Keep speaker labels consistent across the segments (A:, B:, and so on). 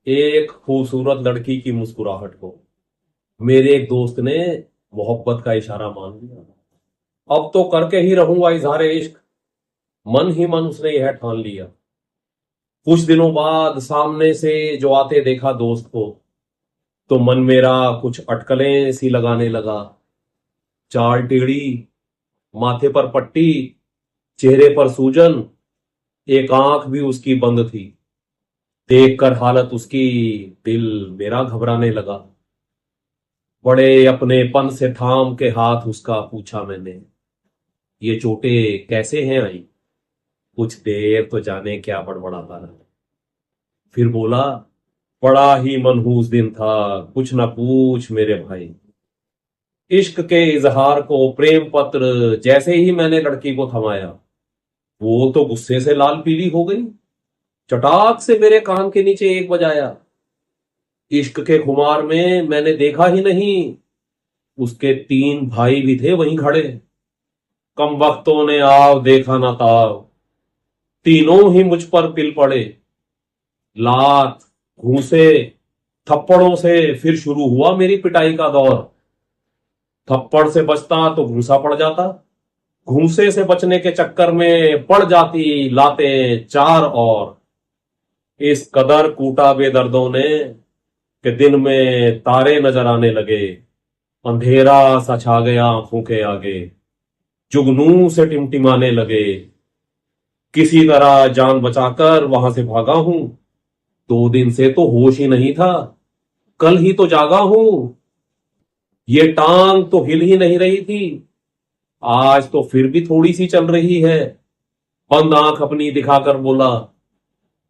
A: एक खूबसूरत लड़की की मुस्कुराहट को मेरे एक दोस्त ने मोहब्बत का इशारा मान लिया। अब तो करके ही रहूंगा इजहार इश्क। मन ही मन उसने यह ठान लिया। कुछ दिनों बाद सामने से जो आते देखा दोस्त को, तो मन मेरा कुछ अटकलें सी लगाने लगा। चाल टेढ़ी, माथे पर पट्टी, चेहरे पर सूजन, एक आंख भी उसकी बंद थी। देखकर हालत उसकी, दिल मेरा घबराने लगा। बड़े अपनेपन से थाम के हाथ उसका पूछा मैंने, ये चोटें कैसे हैं आई? कुछ देर तो जाने क्या बड़बड़ाता रहा। फिर बोला, बड़ा ही मनहूस दिन था, कुछ ना पूछ मेरे भाई। इश्क के इजहार को प्रेम पत्र जैसे ही मैंने लड़की को थमाया, वो तो गुस्से से लाल पीली हो गई। चटाक से मेरे कान के नीचे एक बजाया। इश्क के खुमार में मैंने देखा ही नहीं, उसके 3 भाई भी थे वहीं खड़े। कम वक्तों ने आव देखा ना ताव, तीनों ही मुझ पर पिल पड़े। लात, घूंसे, थप्पड़ों से फिर शुरू हुआ मेरी पिटाई का दौर। थप्पड़ से बचता तो घूंसा पड़ जाता, घूंसे से बचने के चक्कर में पड़ जाती लातें 4 और। इस कदर कूटा बेदर्दों ने कि दिन में तारे नजर आने लगे। अंधेरा सा छा गया आंखों के आगे, जुगनू से टिमटिमाने लगे। किसी तरह जान बचाकर वहां से भागा हूं। 2 दिन से तो होश ही नहीं था, कल ही तो जागा हूं। ये टांग तो हिल ही नहीं रही थी, आज तो फिर भी थोड़ी सी चल रही है। बंद आंख अपनी दिखाकर बोला,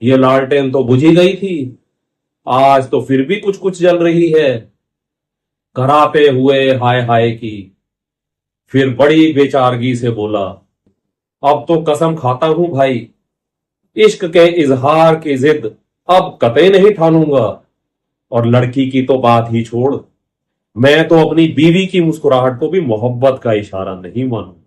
A: ये लालटेन तो बुझ ही गई थी, आज तो फिर भी कुछ कुछ जल रही है। कराते हुए हाय हाय की, फिर बड़ी बेचारगी से बोला, अब तो कसम खाता हूं भाई, इश्क के इजहार की जिद अब कतई नहीं ठानूंगा। और लड़की की तो बात ही छोड़, मैं तो अपनी बीवी की मुस्कुराहट को भी मोहब्बत का इशारा नहीं मानूंगा।